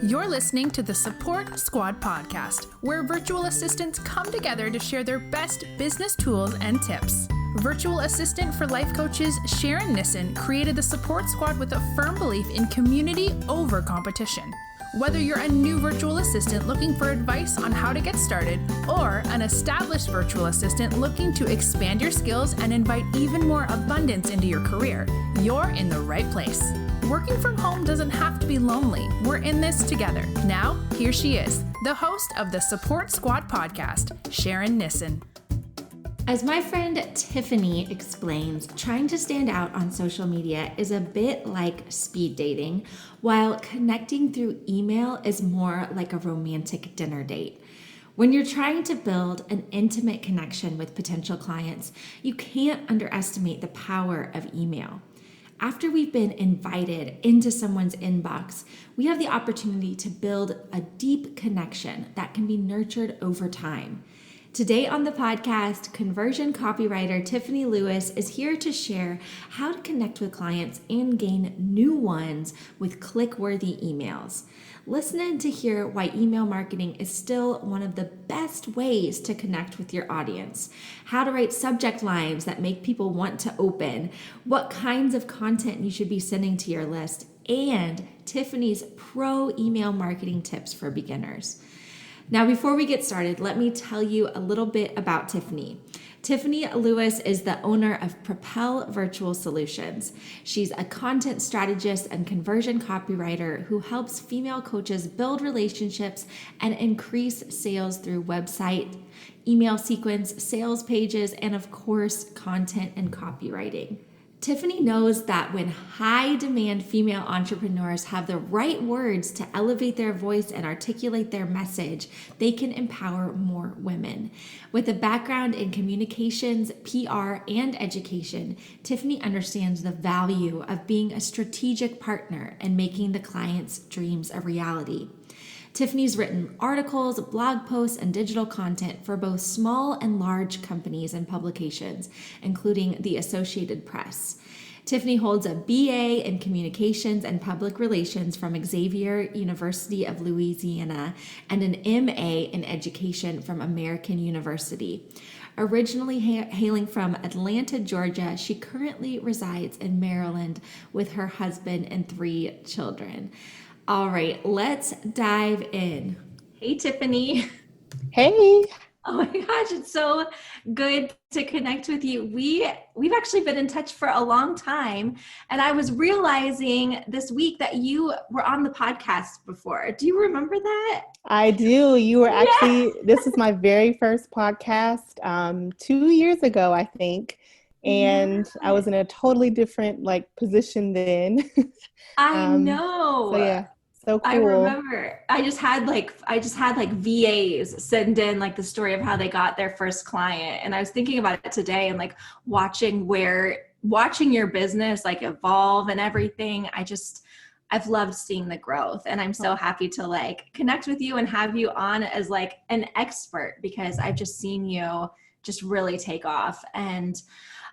You're listening to the Support Squad podcast, where virtual assistants come together to share their best business tools and tips. Virtual assistant for life coaches Sharon Nissen created the Support Squad with a firm belief in community over competition. Whether you're a new virtual assistant looking for advice on how to get started, or an established virtual assistant looking to expand your skills and invite even more abundance into your career, you're in the right place. Working from home doesn't have to be lonely. We're in this together. Now, here she is, the host of the Support Squad podcast, Sharon Nissen. As my friend Tiffany explains, trying to stand out on social media is a bit like speed dating, while connecting through email is more like a romantic dinner date. When you're trying to build an intimate connection with potential clients, you can't underestimate the power of email. After we've been invited into someone's inbox, we have the opportunity to build a deep connection that can be nurtured over time. Today on the podcast, conversion copywriter Tiffany Lewis is here to share how to connect with clients and gain new ones with click-worthy emails. Listen in to hear why email marketing is still one of the best ways to connect with your audience, how to write subject lines that make people want to open, what kinds of content you should be sending to your list, and Tiffany's pro email marketing tips for beginners. Now, before we get started, let me tell you a little bit about Tiffany. Tiffany Lewis is the owner of Propel Virtual Solutions. She's a content strategist and conversion copywriter who helps female coaches build relationships and increase sales through website, email sequence, sales pages, and of course, content and copywriting. Tiffany knows that when high-demand female entrepreneurs have the right words to elevate their voice and articulate their message, they can empower more women. With a background in communications, PR, and education, Tiffany understands the value of being a strategic partner and making the client's dreams a reality. Tiffany's written articles, blog posts, and digital content for both small and large companies and publications, including the Associated Press. Tiffany holds a BA in Communications and Public Relations from Xavier University of Louisiana and an MA in Education from American University. Originally hailing from Atlanta, Georgia, she currently resides in Maryland with her husband and 3 children. All right, let's dive in. Hey, Tiffany. Hey. Oh my gosh, it's so good to connect with you. We've actually been in touch for a long time, and I was realizing this week that you were on the podcast before. Do you remember that? I do. You were actually, This is my very first podcast 2 years ago, I think. And I was in a totally different position then. I know. So yeah. So cool. I remember I just had VAs send in the story of how they got their first client. And I was thinking about it today and watching your business evolve and everything. I've loved seeing the growth, and I'm so happy to connect with you and have you on as an expert, because I've just seen you just really take off. And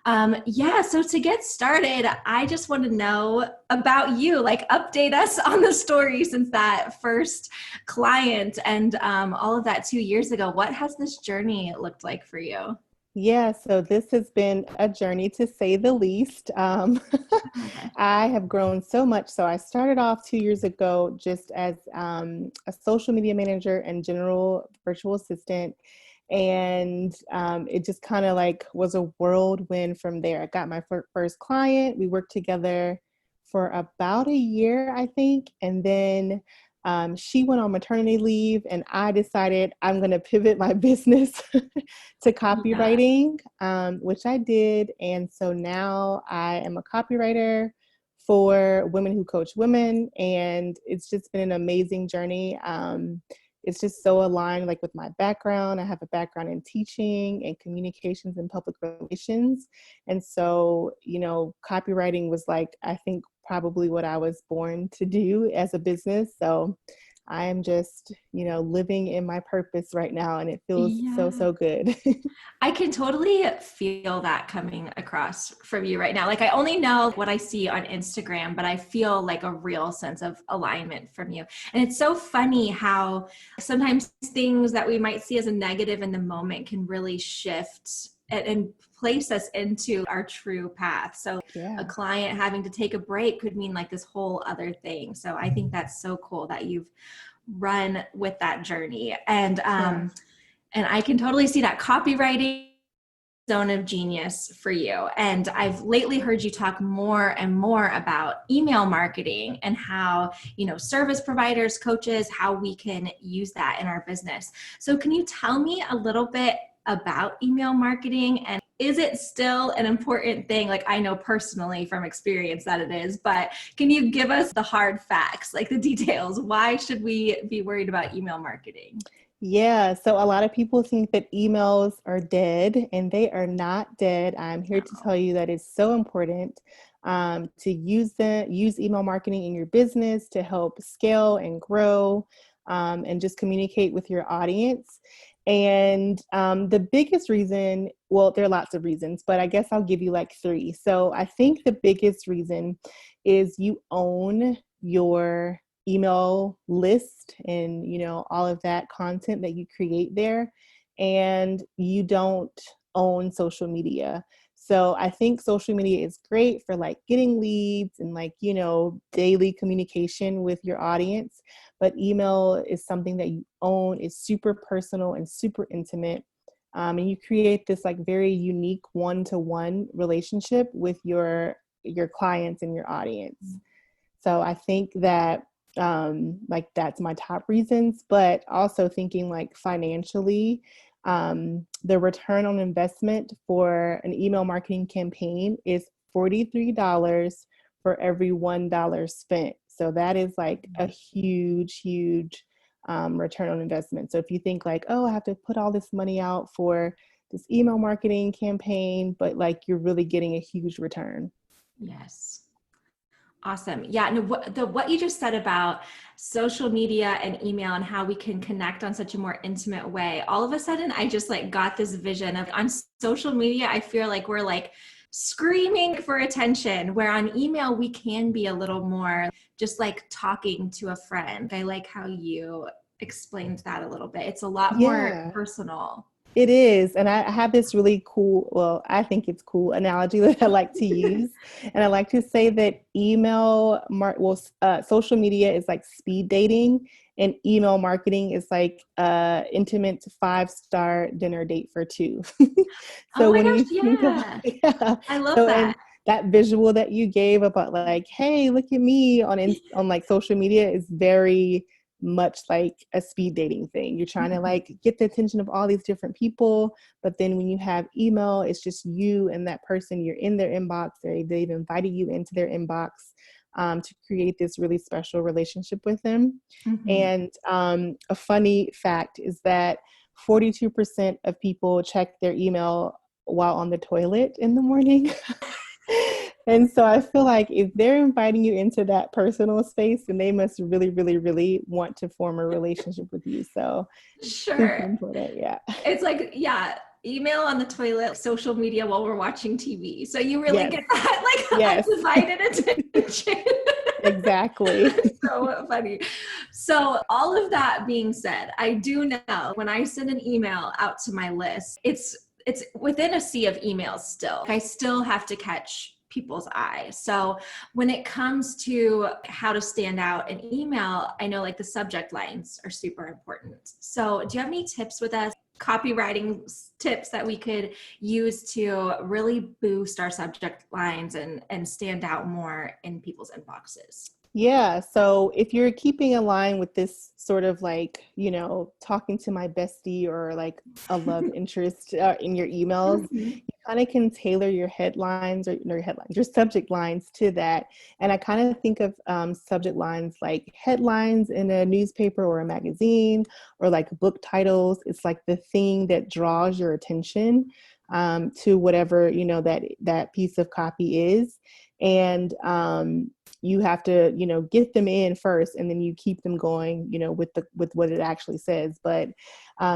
so to get started, I just want to know about you, update us on the story since that first client and all of that 2 years ago. What has this journey looked like for you? Yeah, so this has been a journey, to say the least. I have grown so much. So I started off 2 years ago just as a social media manager and general virtual assistant. And it just kind of was a whirlwind from there. I got my first client. We worked together for about a year, I think. And then she went on maternity leave, and I decided I'm going to pivot my business to copywriting, which I did. And so now I am a copywriter for women who coach women. And it's just been an amazing journey. It's just so aligned with my background. I have a background in teaching and communications and public relations. And so, copywriting was I think probably what I was born to do as a business. So I am just, living in my purpose right now, and it feels so, Yeah. so good. I can totally feel that coming across from you right now. Like I only know what I see on Instagram, but I feel like a real sense of alignment from you. And it's so funny how sometimes things that we might see as a negative in the moment can really shift and place us into our true path. So a Yeah. client having to take a break could mean like this whole other thing. So I think that's so cool that you've run with that journey. Yeah. And I can totally see that copywriting zone of genius for you. And I've lately heard you talk more and more about email marketing and how, service providers, coaches, how we can use that in our business. So can you tell me a little bit about email marketing, and is it still an important thing? Like I know personally from experience that it is, but can you give us the hard facts, like the details? Why should we be worried about email marketing? Yeah, so a lot of people think that emails are dead, and they are not dead. I'm here to No. tell you that it's so important to use email marketing in your business to help scale and grow, and just communicate with your audience. And the biggest reason, well, there are lots of reasons, but I guess I'll give you like three. So I think the biggest reason is you own your email list and all of that content that you create there, and you don't own social media. So I think social media is great for like getting leads and like daily communication with your audience, but email is something that you own. It's super personal and super intimate, and you create this like very unique one-to-one relationship with your clients and your audience. So I think that like that's my top reasons, but also thinking like financially, the return on investment for an email marketing campaign is $43 for every $1 spent. So that is like a huge, huge return on investment. So if you think like, oh, I have to put all this money out for this email marketing campaign, but like you're really getting a huge return. Yes. Awesome. Yeah. No, what you just said about social media and email and how we can connect on such a more intimate way, all of a sudden I just like got this vision of on social media, I feel like we're like screaming for attention, where on email we can be a little more just like talking to a friend. I like how you explained that a little bit. It's a lot more Yeah. personal. It is. And I have this really cool, well, I think it's cool analogy that I like to use. And I like to say that social media is like speed dating, and email marketing is like intimate 5-star dinner date for two. Oh So my when gosh. you think of, Yeah. yeah. I love So, and that. that visual that you gave about like, hey, look at me on like social media is very much like a speed dating thing. You're trying to like get the attention of all these different people, but then when you have email, it's just you and that person. You're in their inbox. They've invited you into their inbox to create this really special relationship with them. Mhm. And a funny fact is that 42% of people check their email while on the toilet in the morning. And so I feel like if they're inviting you into that personal space, then they must really, really, really want to form a relationship with you. So super Sure. important. Yeah. It's like, yeah, email on the toilet, social media while we're watching TV. So you really Yes. get that like Yes. undivided attention. Exactly. So funny. So all of that being said, I do know when I send an email out to my list, it's within a sea of emails still. I still have to catch people's eye. So when it comes to how to stand out in email, I know like the subject lines are super important. So do you have any tips with us, copywriting tips that we could use to really boost our subject lines and stand out more in people's inboxes? Yeah. So if you're keeping in line with this sort of like, talking to my bestie or like a love interest in your emails, Mhm. you kind of can tailor your headlines your subject lines to that. And I kind of think of subject lines like headlines in a newspaper or a magazine, or like book titles. It's like the thing that draws your attention to whatever, that piece of copy is. And you have to, get them in first, and then you keep them going, with what it actually says. But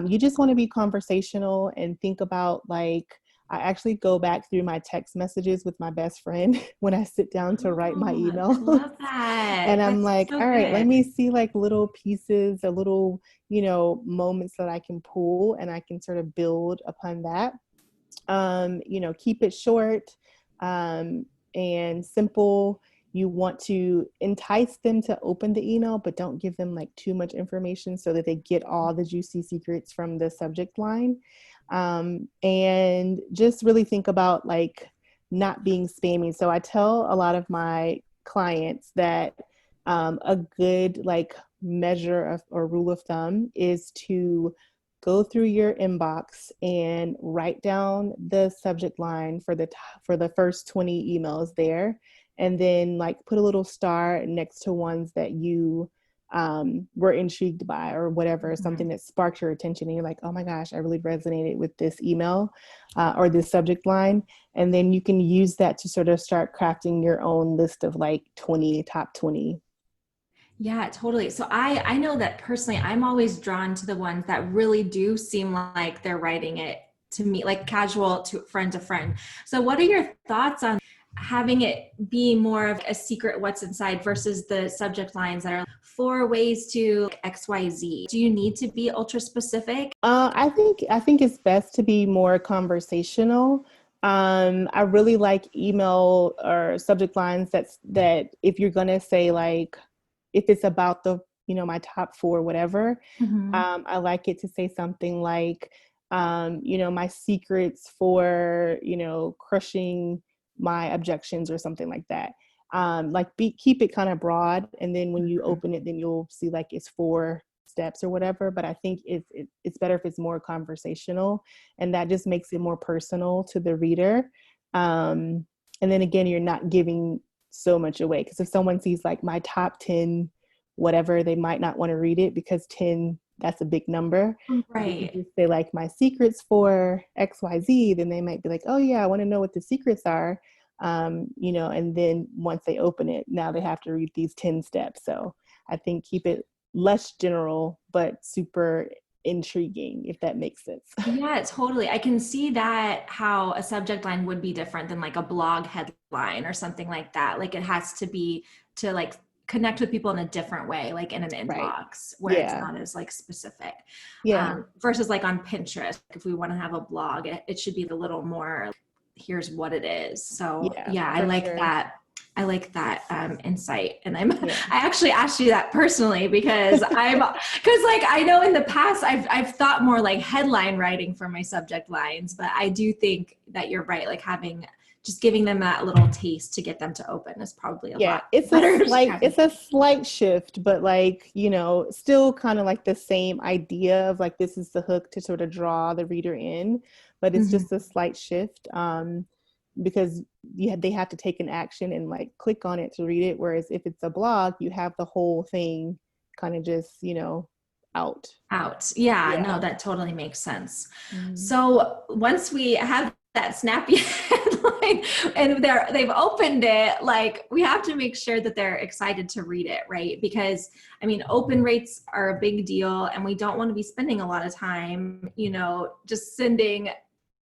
you just want to be conversational and think about, like, I actually go back through my text messages with my best friend when I sit down to write my email. I love that. And I'm That's like, so all right, let good. me see like little pieces, a little, moments that I can pull, and I can sort of build upon that. Keep it short and simple. You want to entice them to open the email, but don't give them like too much information so that they get all the juicy secrets from the subject line. And just really think about like not being spammy. So I tell a lot of my clients that a good like measure of or rule of thumb is to go through your inbox and write down the subject line for the first 20 emails there, and then like put a little star next to ones that you were intrigued by, or whatever, something that sparked your attention, and you're like, oh my gosh, I really resonated with this email or this subject line. And then you can use that to sort of start crafting your own list of like top 20. Yeah, totally. So I know that personally, I'm always drawn to the ones that really do seem like they're writing it to me, like casual to friend. So what are your thoughts on having it be more of a secret what's inside versus the subject lines that are 4 ways to XYZ? Do you need to be ultra specific? I think it's best to be more conversational. I really like email or subject lines that if you're gonna say like, if it's about my top 4, whatever, Mm-hmm. I like it to say something like, my secrets for, crushing my objections, or something like that. Keep it kind of broad. And then when you open it, then you'll see like it's 4 steps or whatever. But I think it's better if it's more conversational, and that just makes it more personal to the reader. And then again, you're not giving so much away, because if someone sees like my top 10 whatever, they might not want to read it, because 10, that's a big number. But if you Right. just say like my secrets for XYZ, then they might be like, oh yeah, I want to know what the secrets are. And then once they open it, now they have to read these 10 steps. So I think keep it less general but super intriguing, if that makes sense. Yeah, totally. I can see that how a subject line would be different than like a blog headline or something like that. Like it has to be to like connect with people in a different way, like in an Right. inbox where it's Yeah. not as like specific. Yeah. Versus like on Pinterest, if we want to have a blog, it should be a little more like, here's what it is. So Yeah, yeah, I for like sure. that. I like that insight. And I Yeah. actually asked you that personally because like I know in the past I've thought more like headline writing for my subject lines, but I do think that you're right. Like just giving them that little taste to get them to open is probably a Yeah, lot it's a better slight strategy. it's a slight shift, but like, still kind of like the same idea of like, this is the hook to sort of draw the reader in, but it's Mhm. just a slight shift, because they have to take an action and like click on it to read it, whereas if it's a blog, you have the whole thing kind of just, out. Out. Yeah, no, Yeah. that totally makes sense. Mhm. So once we have that snappy headline and they've opened it, like we have to make sure that they're excited to read it, right? Because I mean, open rates are a big deal and we don't want to be spending a lot of time, just sending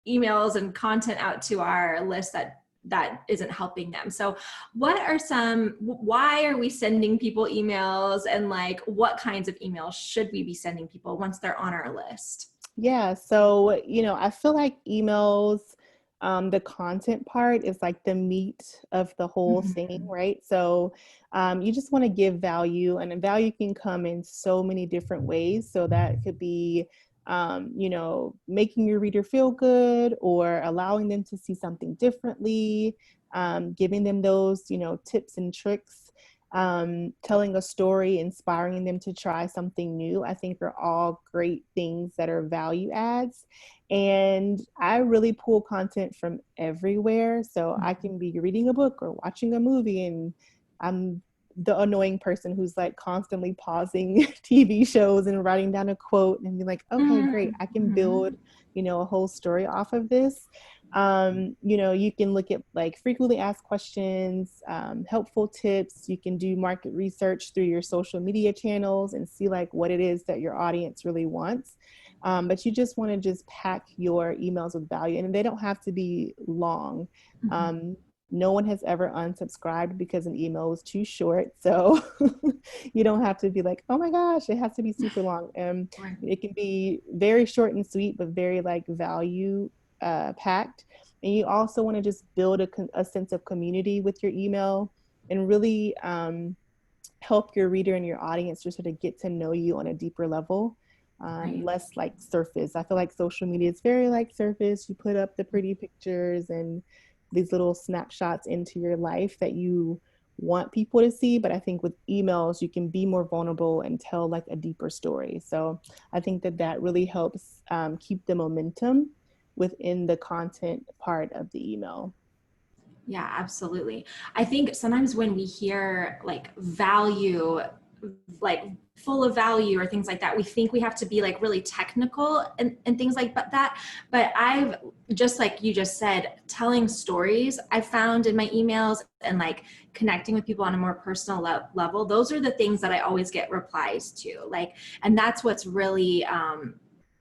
emails and content out to our list that isn't helping them. So why are we sending people emails, and like what kinds of emails should we be sending people once they're on our list? Yeah, so I feel like emails, the content part is like the meat of the whole thing, Mhm. right? So you just want to give value, and the value can come in so many different ways. So that could be, making your reader feel good, or allowing them to see something differently, giving them those, tips and tricks, telling a story, inspiring them to try something new, I think are all great things that are value adds. And I really pull content from everywhere. So I can be reading a book or watching a movie, and I'm the annoying person who's like constantly pausing TV shows and writing down a quote and be like, okay, great, I can build, Mhm. a whole story off of this. You can look at like frequently asked questions, helpful tips. You can do market research through your social media channels and see like what it is that your audience really wants. But you just want to just pack your emails with value, and they don't have to be long. Um, no one has ever unsubscribed because an email was too short. So you don't have to be like, oh my gosh, it has to be super long. Right. It can be very short and sweet, but very like value packed. And you also want to just build a sense of community with your email and really help your reader and your audience to sort of get to know you on a deeper level. Right. Less like surface. I feel like social media is very like surface. You put up the pretty pictures and these little snapshots into your life that you want people to see. But I think with emails, you can be more vulnerable and tell like a deeper story. So I think that that really helps keep the momentum within the content part of the email. Yeah, absolutely. I think sometimes when we hear like value, like full of value or things like that, we think we have to be like really technical and things like that. But I've, just like you just said, telling stories, I found in my emails and like connecting with people on a more personal level, those are the things that I always get replies to. Like, and that's what's really,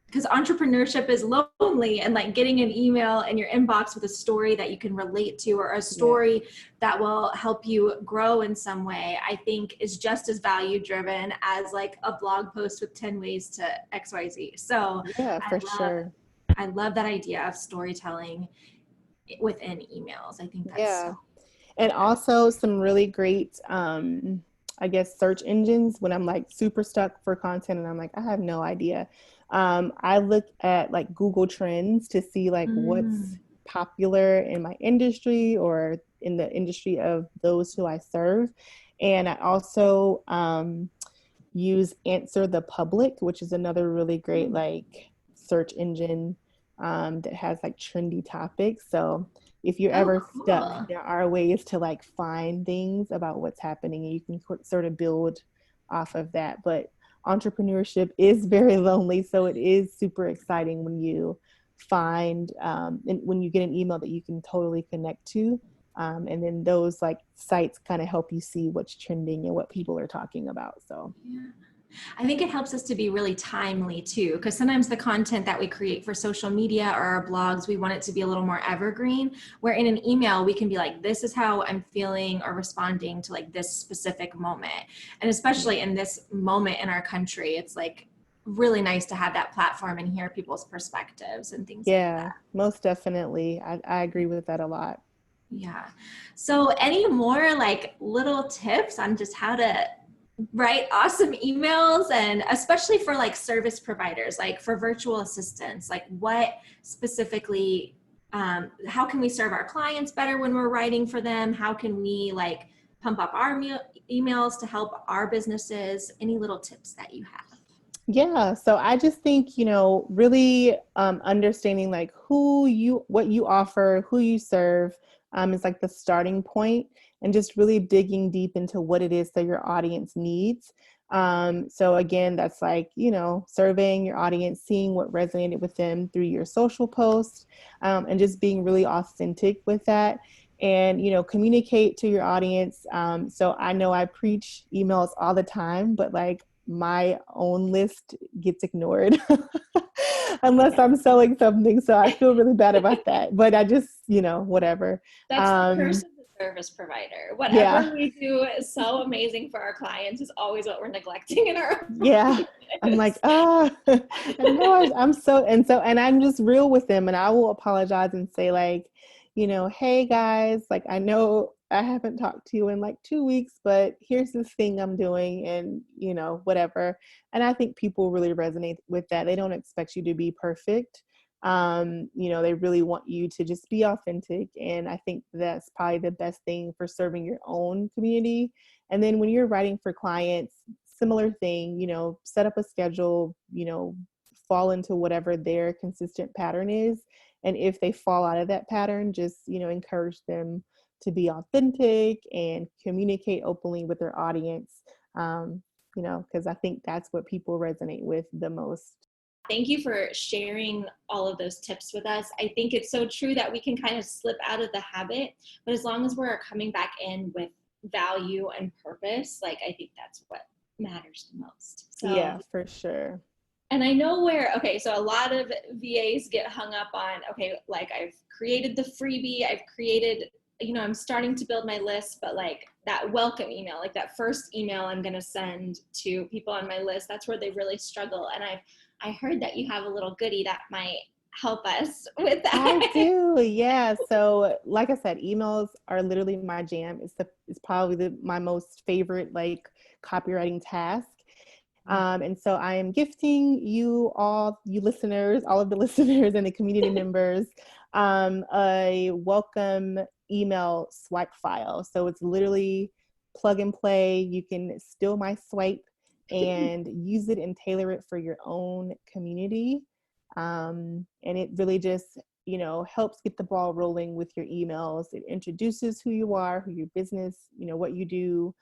because entrepreneurship is lonely, and like getting an email in your inbox with a story that you can relate to, or a Yeah. story that will help you grow in some way, I think is just as value driven as like a blog post with 10 ways to XYZ. So Yeah, I for love, sure. I love that idea of storytelling within emails. I think that's so Yeah. And also some really great, I guess, search engines when I'm like super stuck for content and I'm like, I have no idea. I look at like Google Trends to see like what's mm, popular in my industry or in the industry of those who I serve. And I also use Answer the Public, which is another really great like search engine that has like trendy topics. So if you're oh ever stuck, cool. there are ways to like find things about what's happening and you can sort of build off of that. But entrepreneurship is very lonely, so it is super exciting when you find and when you get an email that you can totally connect to. And then those like sites kind of help you see what's trending and what people are talking about. So Yeah. I think it helps us to be really timely too, because sometimes the content that we create for social media or our blogs, we want it to be a little more evergreen, where in an email, we can be like, this is how I'm feeling or responding to like this specific moment. And especially in this moment in our country, it's like really nice to have that platform and hear people's perspectives and things like yeah, that. most definitely. I agree with that a lot. Yeah. So any more like little tips on just how to write awesome emails, and especially for like service providers, like for virtual assistants, like what specifically, how can we serve our clients better when we're writing for them? How can we like pump up our emails to help our businesses? Any little tips that you have? Yeah, so I just think, really understanding like what you offer, who you serve is like the starting point, and just really digging deep into what it is that your audience needs. So again, that's like, surveying your audience, seeing what resonated with them through your social posts, and just being really authentic with that. And, communicate to your audience. So I know I preach emails all the time, but like my own list gets ignored unless I'm selling something. So I feel really bad about that. But I just, whatever. That's the curse of the service provider. Yeah. Whatever we do is so amazing for our clients is always what we're neglecting in our own Yeah. I'm like, business. I know I'm and I'm just real with them, and I will apologize and say like, hey guys, like I know I haven't talked to you in like 2 weeks, but here's this thing I'm doing and whatever. And I think people really resonate with that. They don't expect you to be perfect. They really want you to just be authentic. And I think that's probably the best thing for serving your own community. And then when you're writing for clients, similar thing, set up a schedule, fall into whatever their consistent pattern is. And if they fall out of that pattern, just, encourage them to be authentic and communicate openly with their audience, because I think that's what people resonate with the most. thank you for sharing all of those tips with us. I think it's so true that we can kind of slip out of the habit, but as long as we're coming back in with value and purpose, like I think that's what matters the most. So, yeah, for sure. and I know so a lot of VAs get hung up on, okay, like I've created the freebie, I've created, I'm starting to build my list, but like that welcome email, like that first email I'm going to send to people on my list, that's where they really struggle. And I heard that you have a little goodie that might help us with that. I do, yeah. So like I said, emails are literally my jam. It's probably my most favorite like copywriting task. And so I am gifting you all, all of the listeners and the community members, a welcome email swipe file. So it's literally plug and play. You can steal my swipe and use it and tailor it for your own community. And it really just, helps get the ball rolling with your emails. It introduces who you are, who your business, what you do,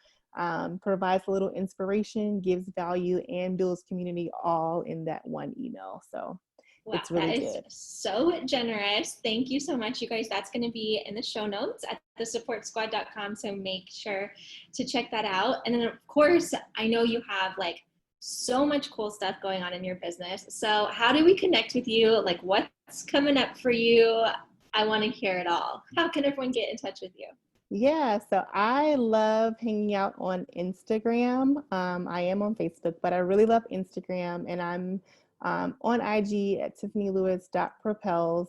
provides a little inspiration, gives value, and builds community all in that one email. So wow, it's really that is good. so generous. Thank you so much, you guys. That's going to be in the show notes at thesupportsquad.com. So make sure to check that out. And then of course, I know you have like so much cool stuff going on in your business. So how do we connect with you? Like what's coming up for you? I want to hear it all. How can everyone get in touch with you? Yeah, so I love hanging out on Instagram. I am on Facebook, but I really love Instagram, and I'm on IG at tiffanyLewis.propels.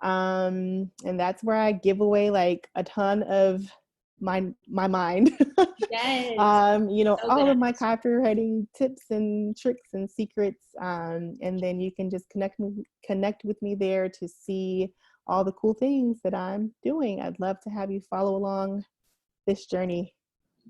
And that's where I give away like a ton of my mind. Yes. All of my copywriting tips and tricks and secrets. And then you can just connect with me there to see all the cool things that I'm doing. I'd love to have you follow along this journey.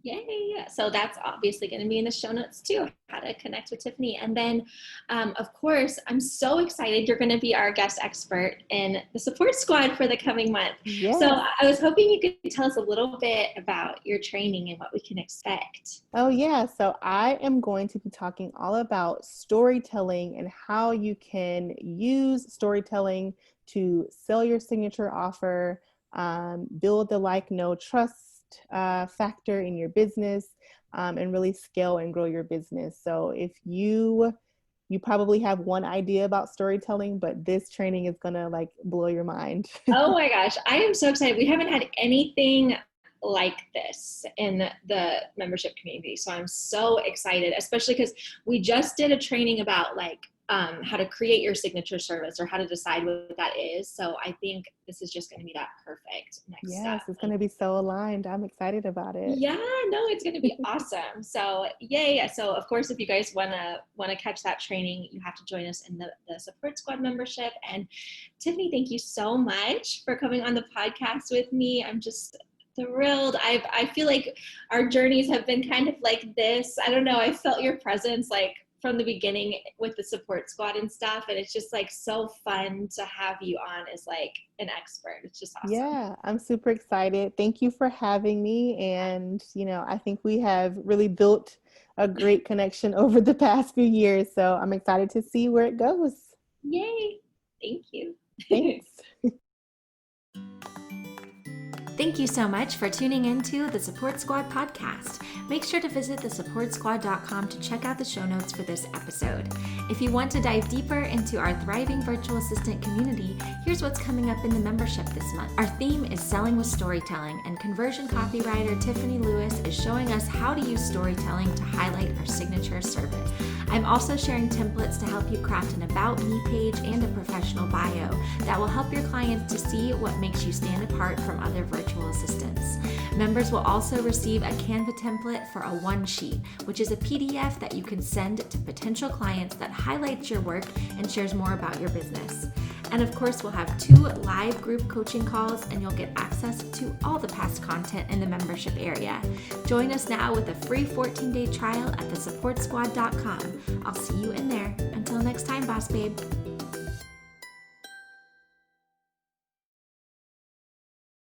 Yay. So that's obviously going to be in the show notes too, how to connect with Tiffany. And then, of course, I'm so excited. You're going to be our guest expert in the support squad for the coming month. Yes. So I was hoping you could tell us a little bit about your training and what we can expect. Oh yeah. So I am going to be talking all about storytelling and how you can use storytelling to sell your signature offer, build the like, know, trust factor in your business, and really scale and grow your business. So if you probably have one idea about storytelling, but this training is gonna like blow your mind. Oh my gosh, I am so excited. We haven't had anything like this in the membership community. So I'm so excited, especially because we just did a training about like how to create your signature service or how to decide what that is. So I think this is just going to be that perfect next step. Yes, it's going to be so aligned. I'm excited about it. Yeah, no, it's going to be awesome. So yay. So of course, if you guys want to catch that training, you have to join us in the support squad membership. And Tiffany, thank you so much for coming on the podcast with me. I'm just thrilled. I feel like our journeys have been kind of like this. I don't know. I felt your presence like from the beginning with the support squad and stuff. And it's just like so fun to have you on as like an expert. It's just awesome. Yeah, I'm super excited. Thank you for having me. And, I think we have really built a great connection over the past few years. So I'm excited to see where it goes. Yay. Thank you. Thanks. Thank you so much for tuning into the Support Squad podcast. Make sure to visit thesupportsquad.com to check out the show notes for this episode. If you want to dive deeper into our thriving virtual assistant community, here's what's coming up in the membership this month. Our theme is Selling with Storytelling, and conversion copywriter Tiffany Lewis is showing us how to use storytelling to highlight our signature service. I'm also sharing templates to help you craft an About Me page and a professional bio that will help your clients to see what makes you stand apart from other virtual assistants. Members will also receive a Canva template for a one sheet, which is a PDF that you can send to potential clients that highlights your work and shares more about your business. And of course, we'll have 2 live group coaching calls, and you'll get access to all the past content in the membership area. Join us now with a free 14-day trial at thesupportsquad.com. I'll see you in there. Until next time, Boss Babe.